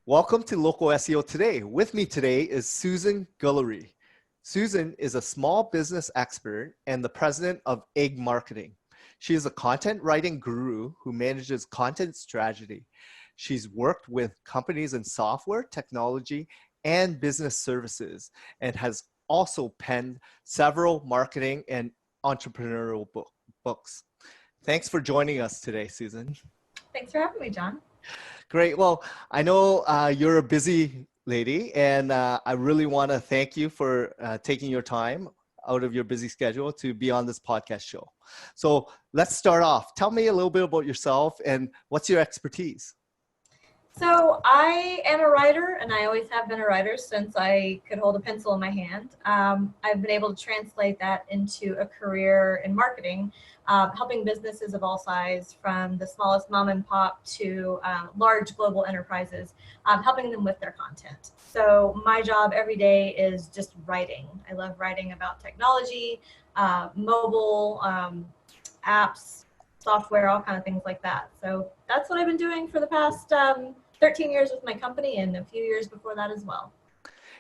Welcome to Local SEO Today. With me today is Susan Gillory. Susan is a small business expert and the president of Egg Marketing. She is a content writing guru who manages content strategy. She's worked with companies in software, technology, and business services, and has also penned several marketing and entrepreneurial books. Thanks for joining us today, Susan. Thanks for having me, John. Great. Well, I know you're a busy lady, and I really want to thank you for taking your time out of your busy schedule to be on this podcast show. So let's start off. Tell me a little bit about yourself and what's your expertise? So I am a writer, and I always have been a writer since I could hold a pencil in my hand. I've been able to translate that into a career in marketing, helping businesses of all size, from the smallest mom and pop to large global enterprises, helping them with their content. So my job every day is just writing. I love writing about technology, mobile apps, software, all kind of things like that. So that's what I've been doing for the past 13 years with my company, and a few years before that as well.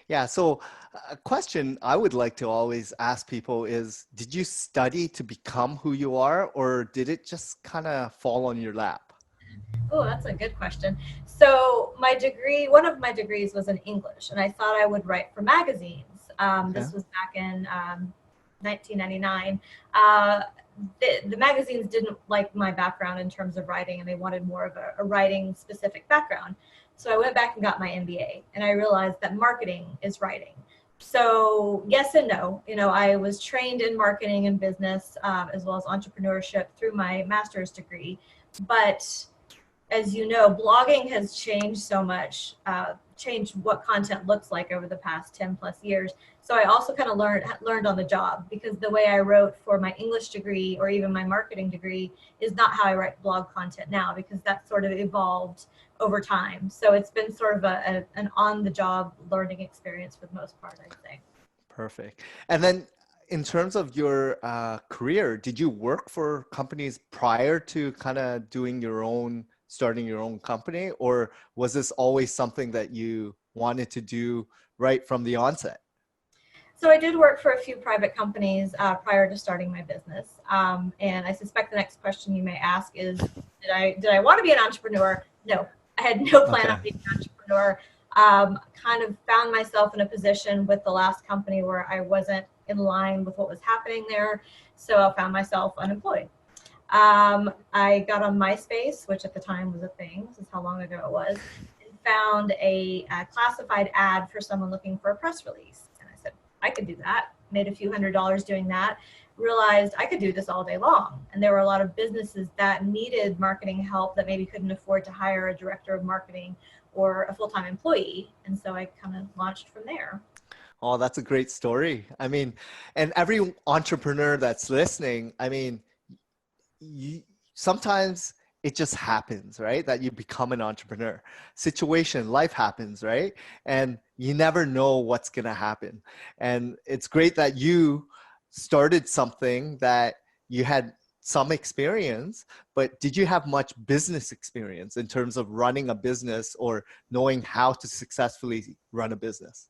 Yeah, so a question I would like to always ask people is, did you study to become who you are, or did it just kind of fall on your lap? Oh, that's a good question. So my degree, one of my degrees was in English, and I thought I would write for magazines. This was back in 1999. The magazines didn't like my background in terms of writing, and they wanted more of a writing specific background. So I went back and got my MBA, and I realized that marketing is writing. So yes and no. I was trained in marketing and business, as well as entrepreneurship through my master's degree. But as you know, blogging has changed so much, changed what content looks like over the past 10 plus years. So I also kind of learned on the job, because the way I wrote for my English degree or even my marketing degree is not how I write blog content now, because that sort of evolved over time. So it's been sort of an on-the-job learning experience for the most part, I'd say. Perfect. And then in terms of your career, did you work for companies prior to kind of starting your own company, or was this always something that you wanted to do right from the onset? So I did work for a few private companies prior to starting my business. And I suspect the next question you may ask is, did I want to be an entrepreneur? No, I had no plan on being an entrepreneur. Kind of found myself in a position with the last company where I wasn't in line with what was happening there. So I found myself unemployed. I got on MySpace, which at the time was a thing. This is how long ago it was. And found a classified ad for someone looking for a press release. I could do that. Made a few $100s doing that. Realized I could do this all day long. And there were a lot of businesses that needed marketing help that maybe couldn't afford to hire a director of marketing or a full-time employee. And so I kind of launched from there. Oh, that's a great story. I mean, and every entrepreneur that's listening, I mean, sometimes it just happens, right? That you become an entrepreneur. Life happens, right? And you never know what's going to happen. And it's great that you started something that you had some experience, but did you have much business experience in terms of running a business or knowing how to successfully run a business?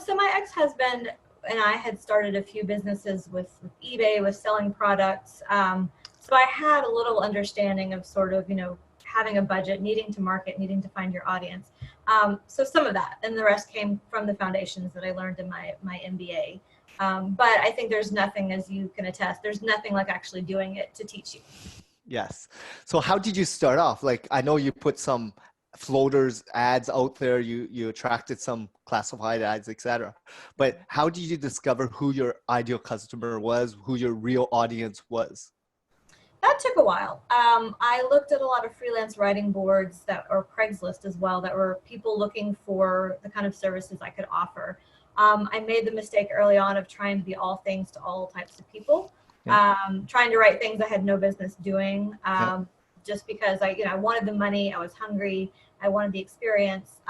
So my ex-husband and I had started a few businesses with eBay, with selling products. So I had a little understanding of sort of, having a budget, needing to market, needing to find your audience. So some of that, and the rest came from the foundations that I learned in my MBA. But I think there's nothing, as you can attest, there's nothing like actually doing it to teach you. Yes. So how did you start off? Like, I know you put some floaters ads out there, you attracted some classified ads, etc. But how did you discover who your ideal customer was, who your real audience was? That took a while. I looked at a lot of freelance writing boards or Craigslist as well, that were people looking for the kind of services I could offer. I made the mistake early on of trying to be all things to all types of people, trying to write things I had no business doing, just because I wanted the money, I was hungry, I wanted the experience.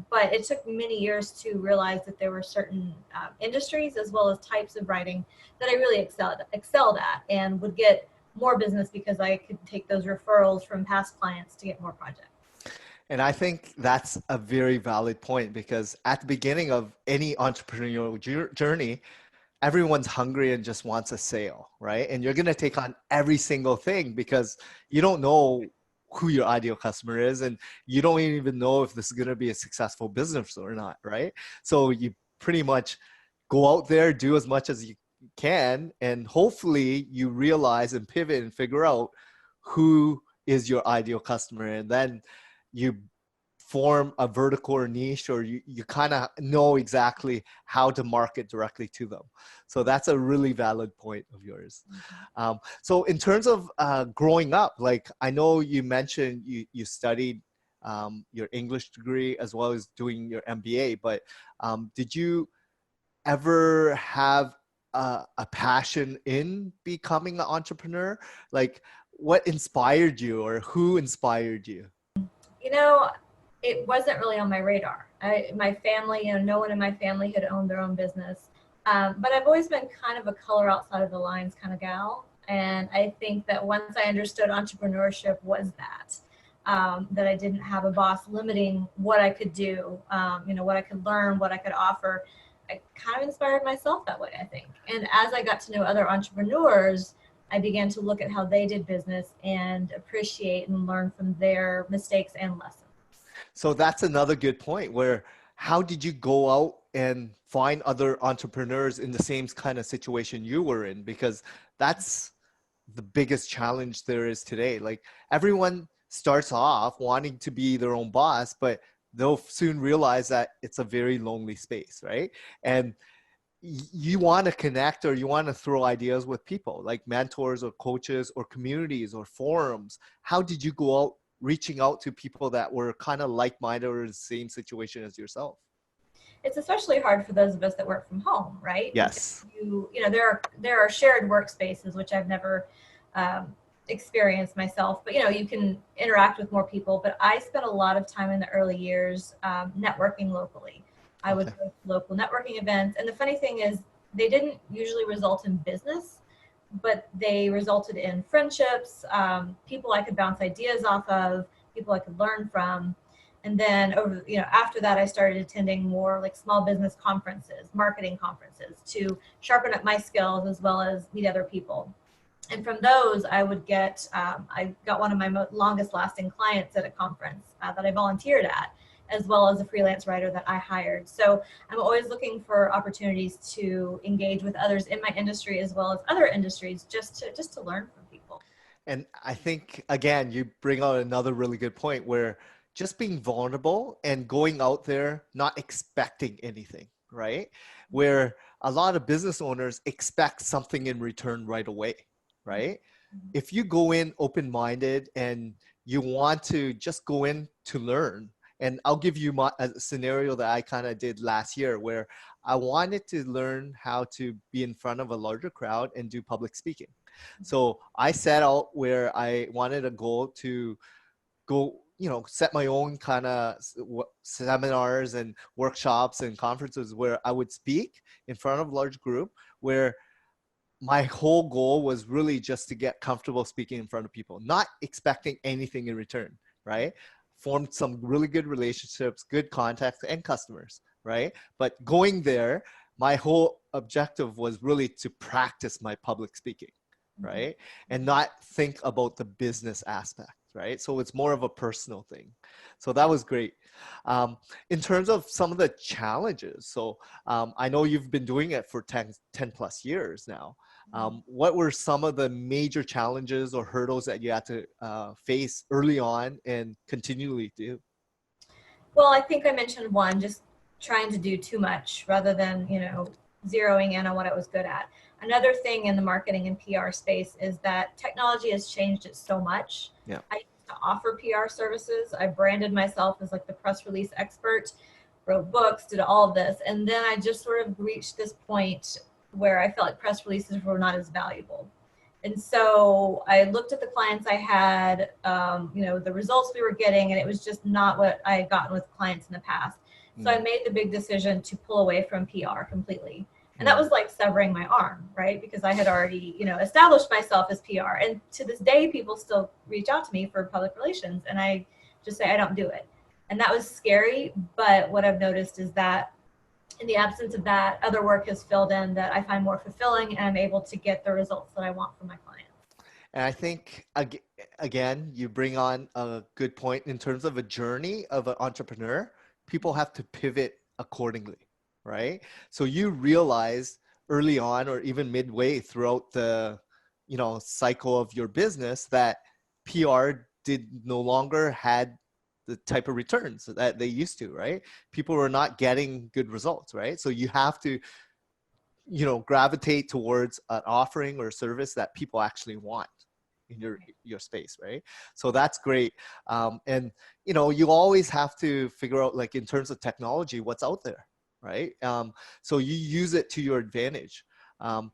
But it took many years to realize that there were certain industries as well as types of writing that I really excelled at and would get more business because I could take those referrals from past clients to get more projects. And I think that's a very valid point because at the beginning of any entrepreneurial journey, everyone's hungry and just wants a sale, right? And you're going to take on every single thing because you don't know who your ideal customer is and you don't even know if this is going to be a successful business or not, right? So you pretty much go out there, do as much as you can, and hopefully you realize and pivot and figure out who is your ideal customer. And then you form a vertical or niche, or you kind of know exactly how to market directly to them. So that's a really valid point of yours. So in terms of growing up, like I know you mentioned you studied your English degree as well as doing your MBA, but did you ever have a passion in becoming an entrepreneur? Like what inspired you or who inspired you? You know, it wasn't really on my radar. My family, no one in my family had owned their own business. But I've always been kind of a color outside of the lines kind of gal. And I think that once I understood entrepreneurship was that I didn't have a boss limiting what I could do, what I could learn, what I could offer. I kind of inspired myself that way, I think. And as I got to know other entrepreneurs, I began to look at how they did business and appreciate and learn from their mistakes and lessons. So that's another good point where how did you go out and find other entrepreneurs in the same kind of situation you were in? Because that's the biggest challenge there is today. Like everyone starts off wanting to be their own boss, but they'll soon realize that it's a very lonely space, right? And you want to connect or you want to throw ideas with people like mentors or coaches or communities or forums. How did you go out reaching out to people that were kind of like-minded or the same situation as yourself? It's especially hard for those of us that work from home, right? Yes. Because there are shared workspaces, which I've never experienced myself, but you can interact with more people. But I spent a lot of time in the early years networking locally. I would go to local networking events. And the funny thing is they didn't usually result in business, but they resulted in friendships, people I could bounce ideas off of, people I could learn from. And then after that, I started attending more like small business conferences, marketing conferences to sharpen up my skills as well as meet other people. And from those, I got one of my longest lasting clients at a conference that I volunteered at, as well as a freelance writer that I hired. So I'm always looking for opportunities to engage with others in my industry as well as other industries, just to learn from people. And I think, again, you bring out another really good point where just being vulnerable and going out there, not expecting anything, right? Where a lot of business owners expect something in return right away, right? If you go in open-minded and you want to just go in to learn, and I'll give you a scenario that I kind of did last year where I wanted to learn how to be in front of a larger crowd and do public speaking. So I set out where I wanted a goal to go, set my own kind of seminars and workshops and conferences where I would speak in front of a large group, where my whole goal was really just to get comfortable speaking in front of people, not expecting anything in return, right? Formed some really good relationships, good contacts and customers, right? But going there, my whole objective was really to practice my public speaking, right? And not think about the business aspect, right? So it's more of a personal thing. So that was great. In terms of some of the challenges, so I know you've been doing it for 10 plus years now. What were some of the major challenges or hurdles that you had to face early on and continually do? Well, I think I mentioned one, just trying to do too much rather than, zeroing in on what I was good at. Another thing in the marketing and PR space is that technology has changed it so much. Yeah. I used to offer PR services. I branded myself as like the press release expert, wrote books, did all of this. And then I just sort of reached this point where I felt like press releases were not as valuable. And so I looked at the clients I had, the results we were getting, and it was just not what I had gotten with clients in the past. So I made the big decision to pull away from PR completely. And that was like severing my arm, right? Because I had already, established myself as PR. And to this day, people still reach out to me for public relations. And I just say, I don't do it. And that was scary. But what I've noticed is that in the absence of that, other work has filled in that I find more fulfilling, and I'm able to get the results that I want from my clients. And I think, again, you bring on a good point in terms of a journey of an entrepreneur. People have to pivot accordingly, right? So you realize early on or even midway throughout the, cycle of your business that PR did no longer had the type of returns that they used to, right? People were not getting good results, right? So you have to, gravitate towards an offering or service that people actually want in your space, right? So that's great. And you always have to figure out, like, in terms of technology, what's out there, right? So you use it to your advantage.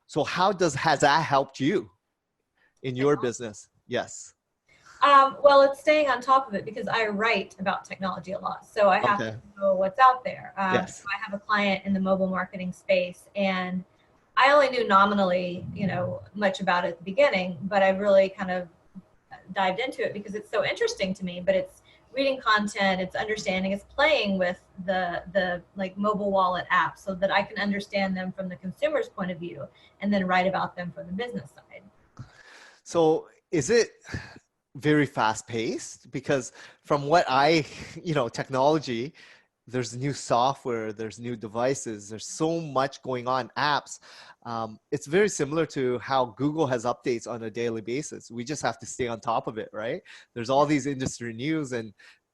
So has that helped you in your business? Yes. Well, it's staying on top of it because I write about technology a lot. So I have Okay. to know what's out there. Yes. So I have a client in the mobile marketing space, and I only knew nominally, much about it at the beginning, but I really kind of dived into it because it's so interesting to me. But it's reading content, it's understanding, it's playing with the like mobile wallet apps so that I can understand them from the consumer's point of view and then write about them from the business side. So is it very fast paced? Because from what technology, there's new software, there's new devices, there's so much going on, apps. It's very similar to how Google has updates on a daily basis. We just have to stay on top of it, right? There's all these industry news and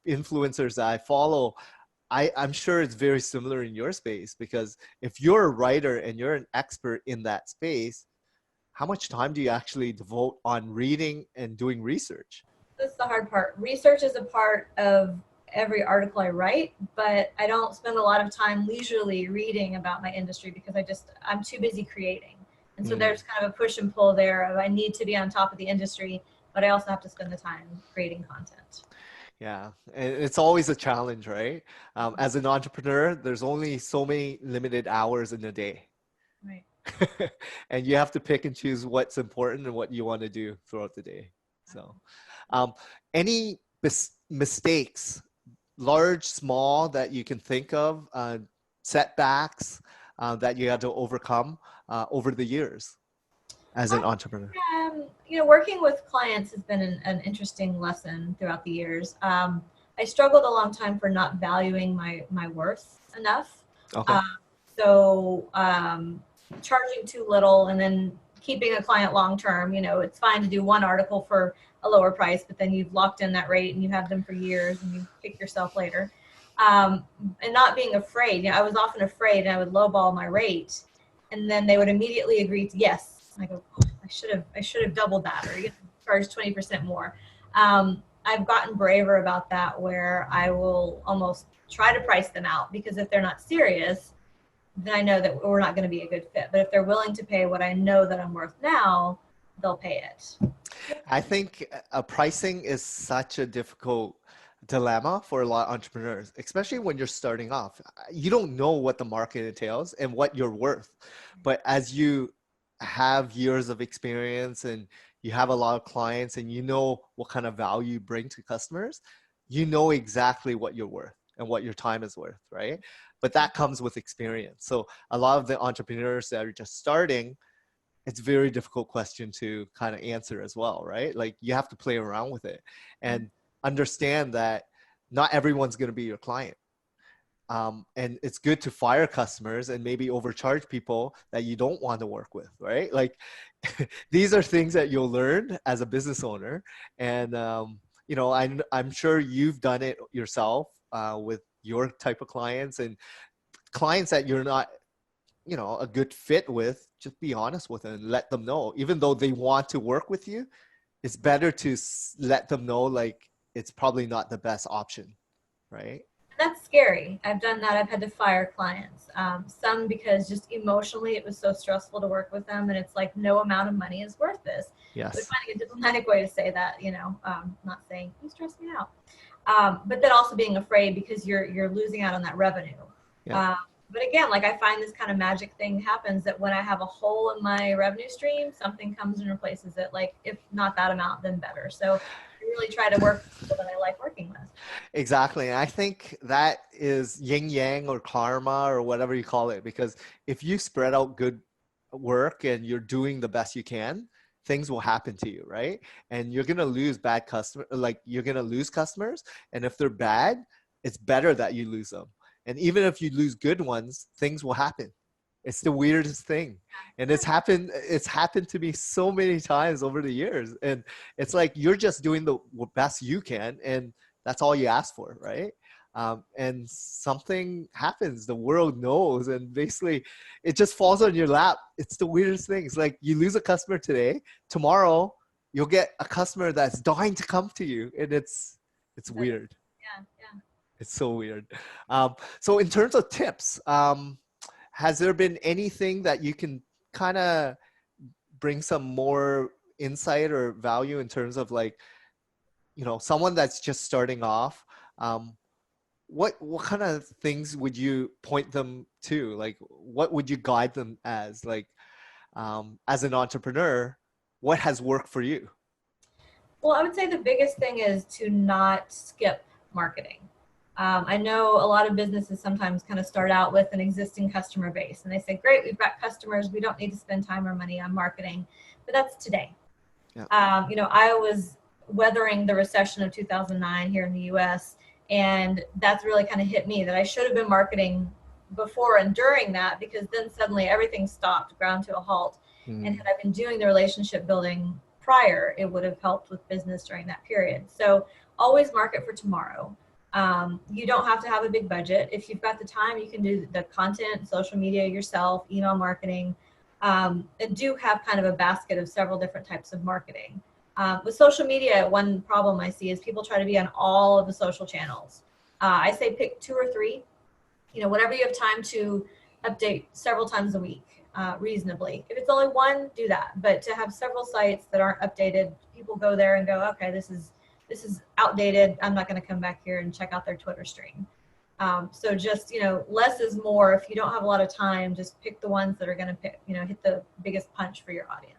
influencers that I follow. I'm sure it's very similar in your space, because if you're a writer and you're an expert in that space, how much time do you actually devote on reading and doing research? That's the hard part. Research is a part of every article I write, but I don't spend a lot of time leisurely reading about my industry because I'm too busy creating. And so there's kind of a push and pull there of I need to be on top of the industry, but I also have to spend the time creating content. Yeah, and it's always a challenge, right? As an entrepreneur, there's only so many limited hours in a day. Right. And you have to pick and choose what's important and what you want to do throughout the day. So, any mistakes, large, small, that you can think of, setbacks that you had to overcome over the years as an entrepreneur? Working with clients has been an interesting lesson throughout the years. I struggled a long time for not valuing my worth enough. Okay. So charging too little and then keeping a client long term, it's fine to do one article for a lower price, but then you've locked in that rate and you have them for years and you kick yourself later. And not being afraid. I was often afraid, and I would lowball my rate, and then they would immediately agree to yes. I go, oh, I should have doubled that, or charge 20% more. I've gotten braver about that, where I will almost try to price them out, because if they're not serious, then I know that we're not going to be a good fit. But if they're willing to pay what I know that I'm worth now, they'll pay it. I think pricing is such a difficult dilemma for a lot of entrepreneurs, especially when you're starting off. You don't know what the market entails and what you're worth. But as you have years of experience and you have a lot of clients and you know what kind of value you bring to customers, you know exactly what you're worth and what your time is worth, right? But that comes with experience. So a lot of the entrepreneurs that are just starting, it's a very difficult question to kind of answer as well, right? Like, you have to play around with it and understand that not everyone's going to be your client. And it's good to fire customers and maybe overcharge people that you don't want to work with, right? Like, these are things that you'll learn as a business owner. And, I'm sure you've done it yourself with your type of clients and clients that you're not, a good fit with. Just be honest with them and let them know. Even though they want to work with you, it's better to let them know, like, it's probably not the best option, right? That's scary. I've done that. I've had to fire clients. Some because just emotionally it was so stressful to work with them, and it's like no amount of money is worth this. Yes. But finding a diplomatic way to say that, not saying you stress me out, but then also being afraid because you're losing out on that revenue. Yeah. But again, like, I find this kind of magic thing happens that when I have a hole in my revenue stream, something comes and replaces it. Like, if not that amount, then better. So I really try to work with people that I like working with. Exactly. And I think that is yin yang or karma or whatever you call it, because if you spread out good work and you're doing the best you can, things will happen to you, right? And you're going to lose bad customer, like you're going to lose customers. And if they're bad, it's better that you lose them. And even if you lose good ones, things will happen. It's the weirdest thing. And it's happened to me so many times over the years. And it's like you're just doing the best you can, and that's all you ask for, right? And something happens, the world knows, and basically it just falls on your lap. It's the weirdest thing. It's like you lose a customer today, tomorrow you'll get a customer that's dying to come to you, and it's weird. Yeah, yeah. It's so weird. So in terms of tips, has there been anything that you can kind of bring some more insight or value in terms of, like, you know, someone that's just starting off? What kind of things would you point them to? Like, what would you guide them as? Like, as an entrepreneur, what has worked for you? Well, I would say the biggest thing is to not skip marketing. I know a lot of businesses sometimes kind of start out with an existing customer base and they say, great, we've got customers. We don't need to spend time or money on marketing, but that's today. Yeah. You know, I was weathering the recession of 2009 here in the US, and that's really kind of hit me that I should have been marketing before and during that, because then suddenly everything stopped, ground to a halt. And had I been doing the relationship building prior, it would have helped with business during that period. So always market for tomorrow. You don't have to have a big budget. If you've got the time, you can do the content, social media yourself, email marketing, and do have kind of a basket of several different types of marketing. With social media, one problem I see is people try to be on all of the social channels. I say pick 2 or 3, you know, whatever you have time to update several times a week, reasonably. If it's only one, do that. But to have several sites that aren't updated, people go there and go, okay, this is outdated. I'm not going to come back here and check out their Twitter stream. So just, you know, less is more. If you don't have a lot of time, just pick the ones that are going to, you know, hit the biggest punch for your audience.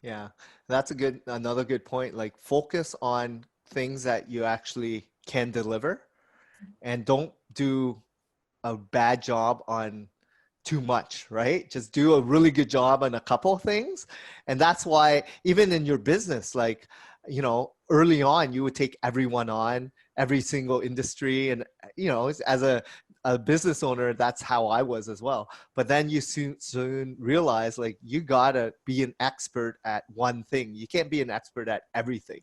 Yeah, that's another good point. Like, focus on things that you actually can deliver, and don't do a bad job on too much, right? Just do a really good job on a couple of things. And that's why even in your business, like, you know, early on, you would take everyone on, every single industry. And, you know, as a business owner, that's how I was as well. But then you soon realize, like, you gotta be an expert at one thing. You can't be an expert at everything,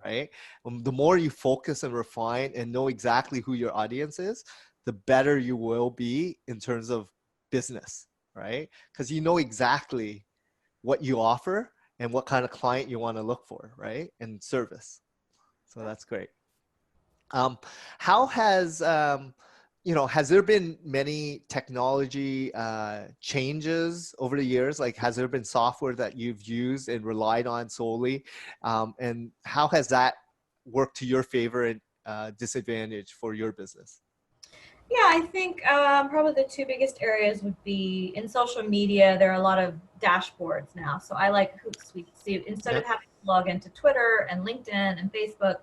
right? The more you focus and refine and know exactly who your audience is, the better you will be in terms of business, right? Because you know exactly what you offer and what kind of client you want to look for, right? And service. So that's great. How has, you know, has there been many technology changes over the years? Like, has there been software that you've used and relied on solely? And how has that worked to your favor and disadvantage for your business? Yeah, I think probably the 2 biggest areas would be in social media. There are a lot of dashboards now. So I like Hootsuite. So instead of having to log into Twitter and LinkedIn and Facebook,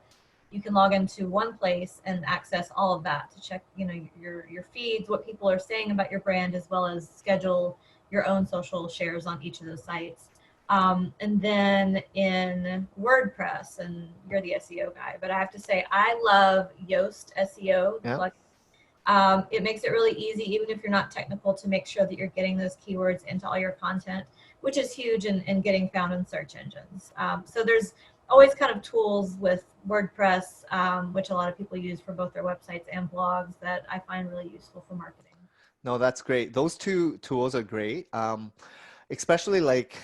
you can log into one place and access all of that to check, you know, your feeds, what people are saying about your brand, as well as schedule your own social shares on each of those sites. And then in WordPress, and you're the SEO guy, but I have to say I love Yoast SEO. Yeah. It makes it really easy, even if you're not technical, to make sure that you're getting those keywords into all your content, which is huge in getting found in search engines. So there's always kind of tools with WordPress, which a lot of people use for both their websites and blogs, that I find really useful for marketing. No, that's great. Those 2 tools are great. Especially like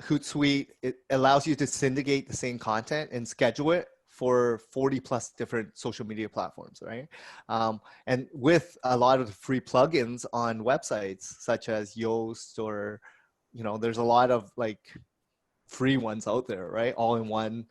Hootsuite, it allows you to syndicate the same content and schedule it for 40 plus different social media platforms, right? And with a lot of the free plugins on websites, such as Yoast, or, you know, there's a lot of like free ones out there, right? All in one.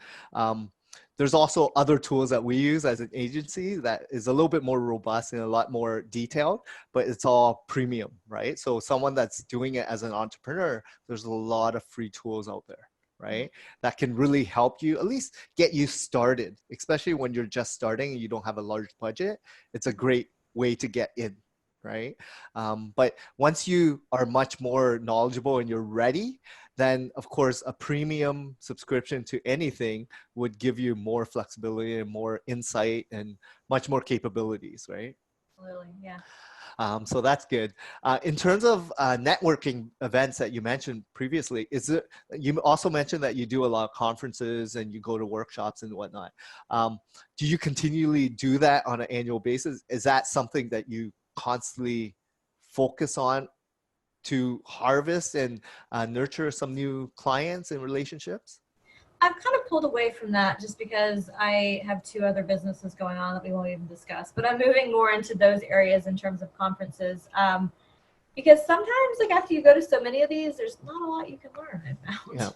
There's also other tools that we use as an agency that is a little bit more robust and a lot more detailed, but it's all premium, right? So someone that's doing it as an entrepreneur, there's a lot of free tools out there. right? That can really help you, at least get you started, especially when you're just starting and you don't have a large budget. It's a great way to get in, right? But once you are much more knowledgeable and you're ready, then of course a premium subscription to anything would give you more flexibility and more insight and much more capabilities, right? Absolutely, yeah. So that's good. In terms of networking events that you mentioned previously, you also mentioned that you do a lot of conferences and you go to workshops and whatnot. Do you continually do that on an annual basis? Is that something that you constantly focus on to harvest and nurture some new clients and relationships? I've kind of pulled away from that just because I have two other businesses going on that we won't even discuss. But I'm moving more into those areas in terms of conferences. Because sometimes, like after you go to so many of these, there's not a lot you can learn, I found. Yeah.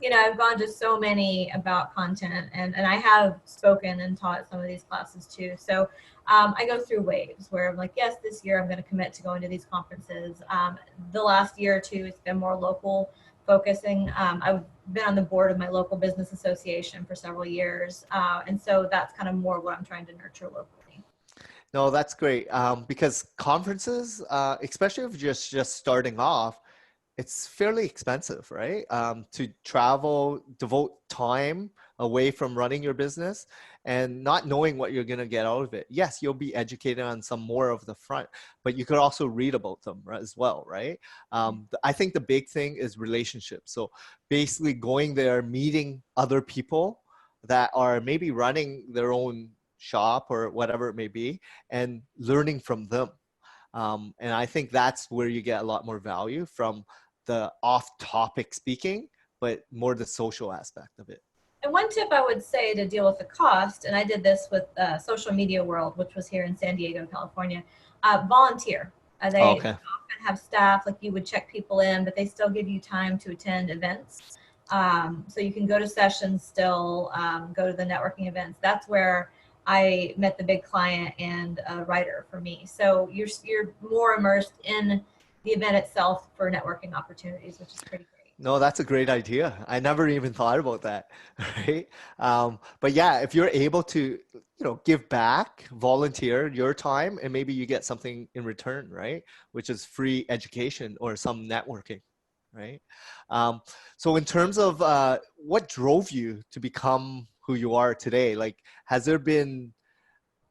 You know, I've gone to so many about content, and I have spoken and taught some of these classes too. So I go through waves where I'm like, yes, this year I'm going to commit to going to these conferences. The last year or two, it's been more local focusing. I've been on the board of my local business association for several years. And so that's kind of more what I'm trying to nurture locally. No, that's great. Because conferences, especially if you're just starting off, it's fairly expensive, right? To travel, devote time away from running your business and not knowing what you're going to get out of it. Yes, you'll be educated on some more of the front, but you could also read about them as well, right? I think the big thing is relationships. So basically going there, meeting other people that are maybe running their own shop or whatever it may be, and learning from them. And I think that's where you get a lot more value from the off-topic speaking, but more the social aspect of it. And one tip I would say to deal with the cost, and I did this with Social Media World, which was here in San Diego, California, volunteer. They Okay. often have staff, like you would check people in, but they still give you time to attend events. So you can go to sessions still, go to the networking events. That's where I met the big client and a writer for me. So you're more immersed in the event itself for networking opportunities, which is pretty great. No, that's a great idea. I never even thought about that, right? But yeah, if you're able to, give back, volunteer your time, and maybe you get something in return, right? Which is free education or some networking, right? So in terms of what drove you to become who you are today, like, has there been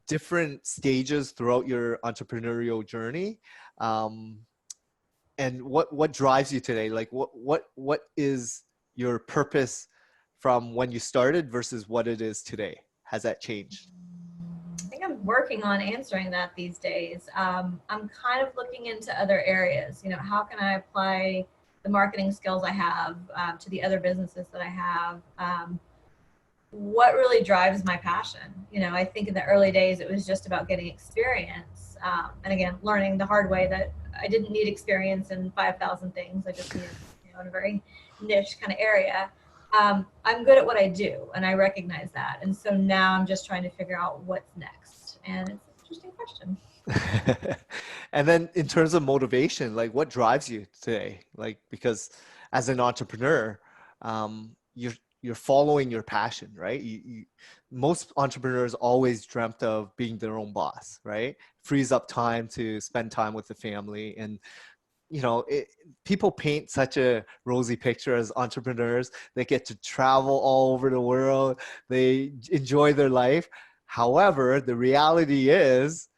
different stages throughout your entrepreneurial journey? And what drives you today? Like what is your purpose from when you started versus what it is today? Has that changed? I think I'm working on answering that these days. I'm kind of looking into other areas. How can I apply the marketing skills I have to the other businesses that I have? What really drives my passion? I think in the early days, it was just about getting experience. And again, learning the hard way that I didn't need experience in 5,000 things. I just needed, in a very niche kind of area. I'm good at what I do, and I recognize that. And so now I'm just trying to figure out what's next. And it's an interesting question. And then in terms of motivation, like what drives you today? Like, because as an entrepreneur, you're following your passion, right? Most entrepreneurs always dreamt of being their own boss, right? Frees up time to spend time with the family. And people paint such a rosy picture as entrepreneurs. They get to travel all over the world. They enjoy their life. However, the reality is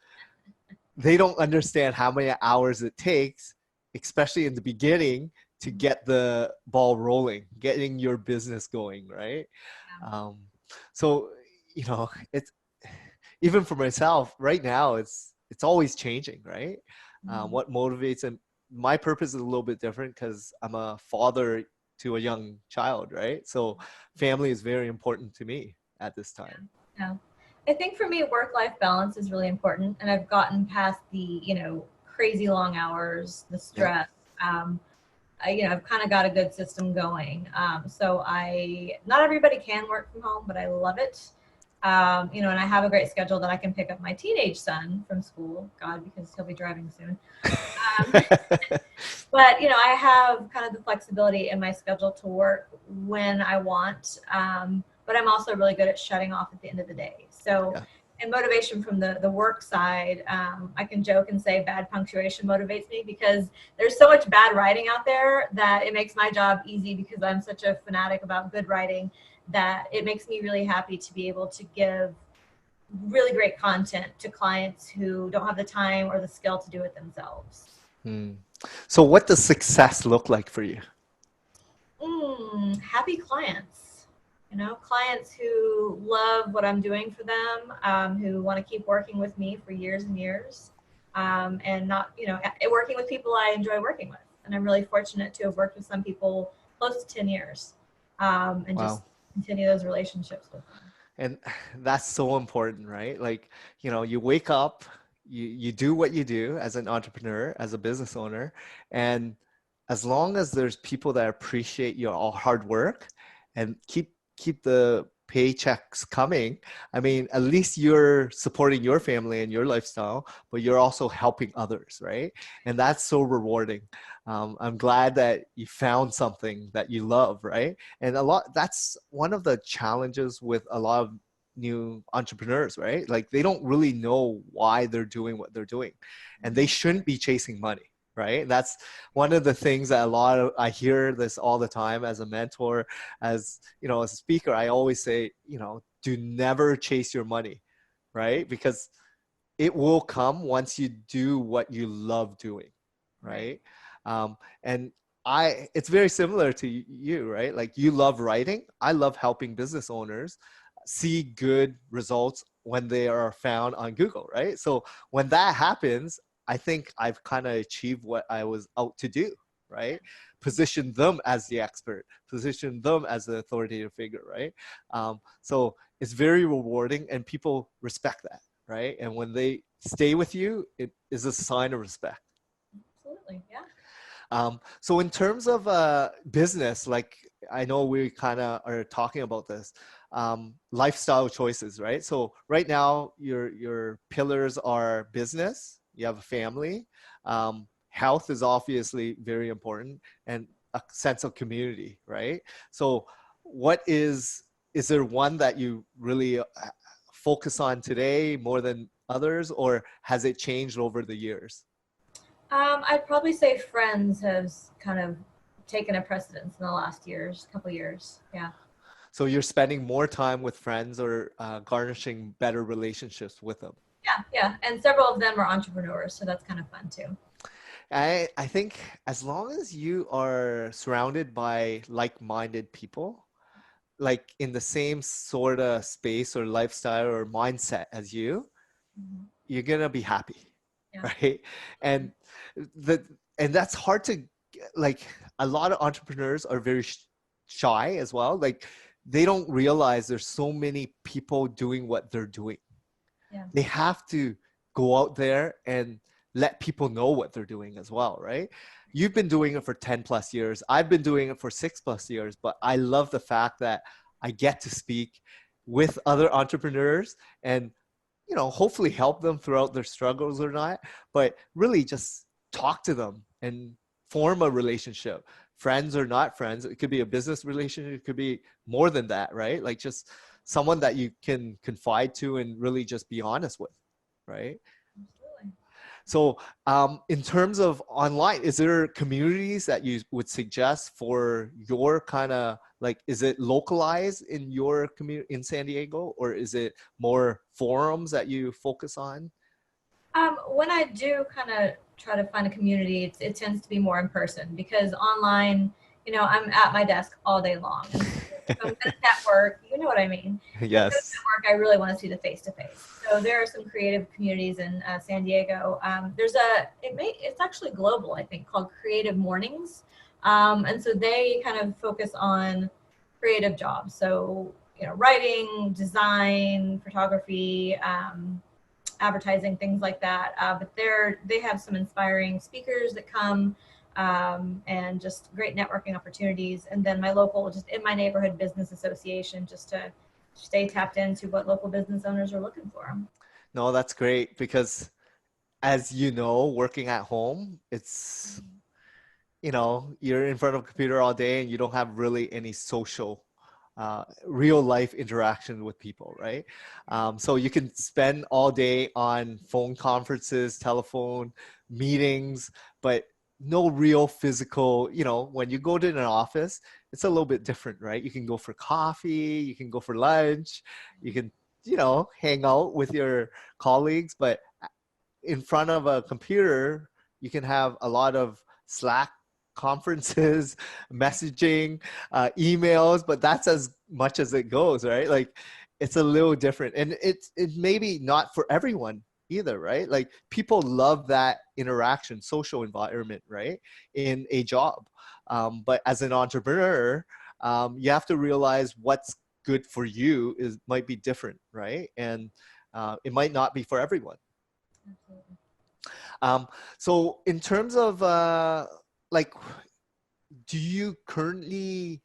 they don't understand how many hours it takes, especially in the beginning, to get the ball rolling, getting your business going, right? Um, so, it's even for myself right now, it's always changing, right? What motivates, and my purpose is a little bit different because I'm a father to a young child, right? So family is very important to me at this time. Yeah. I think for me, work-life balance is really important, and I've gotten past the, crazy long hours, the stress. I've kind of got a good system going. So not everybody can work from home, but I love it. And I have a great schedule that I can pick up my teenage son from school, God, because he'll be driving soon. Um, but I have kind of the flexibility in my schedule to work when I want. But I'm also really good at shutting off at the end of the day. So, Yeah. and motivation from the work side, I can joke and say bad punctuation motivates me because there's so much bad writing out there that it makes my job easy because I'm such a fanatic about good writing that it makes me really happy to be able to give really great content to clients who don't have the time or the skill to do it themselves. Hmm. So what does success look like for you? Happy clients, clients who love what I'm doing for them, who want to keep working with me for years and years, and not, working with people I enjoy working with. And I'm really fortunate to have worked with some people close to 10 years, and just Wow. continue those relationships with them. And that's so important, right? Like, you wake up, you do what you do as an entrepreneur, as a business owner, and as long as there's people that appreciate your all hard work and keep the paychecks coming, I mean, at least you're supporting your family and your lifestyle, but you're also helping others, right? And that's so rewarding. I'm glad that you found something that you love, right? And that's one of the challenges with a lot of new entrepreneurs, right? Like they don't really know why they're doing what they're doing, and they shouldn't be chasing money, right? That's one of the things that I hear this all the time as a mentor, as as a speaker. I always say, do never chase your money, right? Because it will come once you do what you love doing, Right. right? And it's very similar to you, right? Like you love writing. I love helping business owners see good results when they are found on Google, right? So when that happens, I think I've kind of achieved what I was out to do, right? Position them as the expert, position them as the authoritative figure, right? So it's very rewarding, and people respect that, right? And when they stay with you, it is a sign of respect. Absolutely. Yeah. So in terms of business, like I know we kind of are talking about this, lifestyle choices, right? So right now, your pillars are business. You have a family. Health is obviously very important, and a sense of community, right? So what is there one that you really focus on today more than others, or has it changed over the years? I'd probably say friends has kind of taken a precedence in the last couple years. Yeah. So you're spending more time with friends, or garnishing better relationships with them. Yeah. Yeah. And several of them are entrepreneurs, so that's kind of fun too. I think as long as you are surrounded by like-minded people, like in the same sort of space or lifestyle or mindset as you, Mhm. you're gonna be happy, Yeah. right? And the and that's hard to, like, a lot of entrepreneurs are very shy as well. Like they don't realize there's so many people doing what they're doing. Yeah. They have to go out there and let people know what they're doing as well, right? You've been doing it for 10 plus years. I've been doing it for 6 plus years, but I love the fact that I get to speak with other entrepreneurs and hopefully help them throughout their struggles or not, but really just talk to them and form a relationship. Friends or not friends, it could be a business relationship, it could be more than that, right? Like just someone that you can confide to and really just be honest with, right? Absolutely. So, in terms of online, is there communities that you would suggest for your kind of, like, is it localized in your community in San Diego, or is it more forums that you focus on? When I do kind of try to find a community, it tends to be more in person because online, I'm at my desk all day long. And so if I'm going to network, you know what I mean? If I'm going to Yes. network, I really want to see the face to face. So there are some creative communities in San Diego. It's actually global, I think, called Creative Mornings. And so they kind of focus on creative jobs. So, writing, design, photography, advertising, things like that. But they have some inspiring speakers that come, and just great networking opportunities. And then my local, just in my neighborhood business association, just to stay tapped into what local business owners are looking for. No, that's great because as you know, working at home, it's, you're in front of a computer all day and you don't have really any social, real life interaction with people, right? So you can spend all day on phone conferences, telephone meetings, but no real physical, when you go to an office, it's a little bit different, right? You can go for coffee, you can go for lunch, you can, hang out with your colleagues, but in front of a computer, you can have a lot of Slack conferences, messaging, emails, but that's as much as it goes, right? Like it's a little different, and it maybe not for everyone either, right? Like people love that interaction, social environment, right, in a job. But as an entrepreneur, you have to realize what's good for you might be different, right? And it might not be for everyone. Absolutely. So in terms of like, do you currently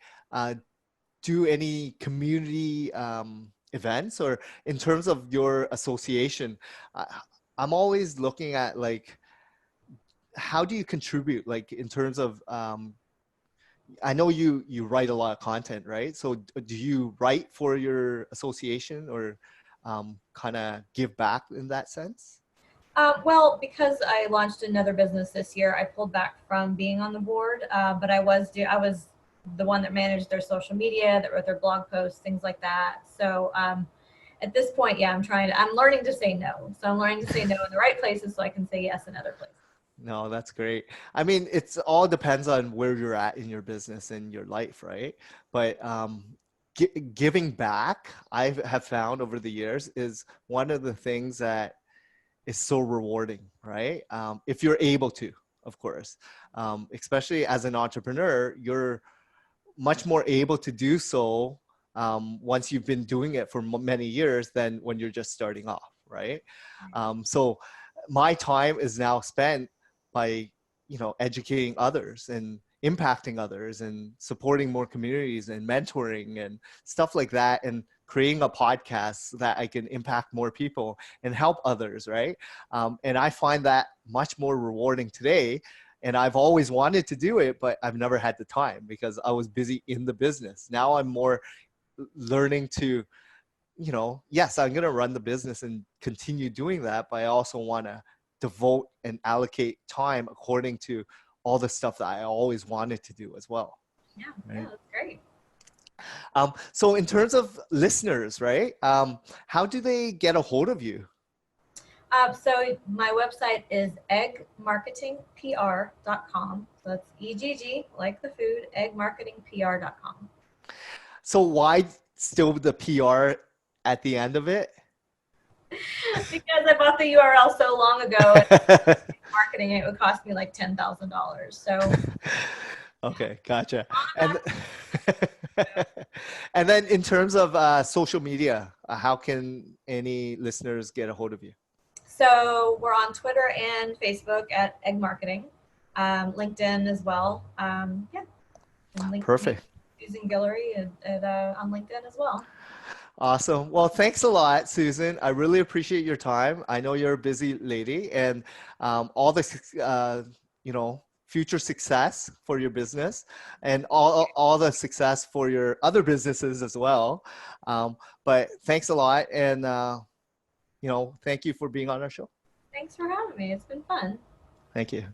do any community events, or in terms of your association? Uh, I'm always looking at like, how do you contribute? Like in terms of, I know you write a lot of content, right? So do you write for your association, or kind of give back in that sense? Well, because I launched another business this year, I pulled back from being on the board. But I was the one that managed their social media, that wrote their blog posts, things like that. So at this point, yeah, I'm learning to say no. So I'm learning to say no in the right places so I can say yes in other places. No, that's great. I mean, it's all depends on where you're at in your business and your life, right? But giving back, I have found over the years, is one of the things that is so rewarding, right? If you're able to, of course, especially as an entrepreneur, you're much more able to do so once you've been doing it for many years than when you're just starting off, right? So my time is now spent by, educating others and impacting others and supporting more communities and mentoring and stuff like that, and creating a podcast so that I can impact more people and help others, right? And I find that much more rewarding today. And I've always wanted to do it, but I've never had the time because I was busy in the business. Now I'm more learning to, yes, I'm going to run the business and continue doing that, but I also want to devote and allocate time according to all the stuff that I always wanted to do as well. Yeah, Right. yeah, that's great. So in terms of listeners, right? How do they get a hold of you? So my website is eggmarketingpr.com. So that's EGG, like the food, eggmarketingpr.com. So why still the PR at the end of it? Because I bought the URL so long ago, and marketing it would cost me like $10,000. So Okay, gotcha. And and then in terms of social media, how can any listeners get a hold of you? So we're on Twitter and Facebook at Egg Marketing, LinkedIn as well. Yeah, and Perfect. using Gillory on LinkedIn as well. Awesome. Well, thanks a lot, Susan. I really appreciate your time. I know you're a busy lady, and all the future success for your business, and all the success for your other businesses as well. But thanks a lot, and thank you for being on our show. Thanks for having me. It's been fun. Thank you.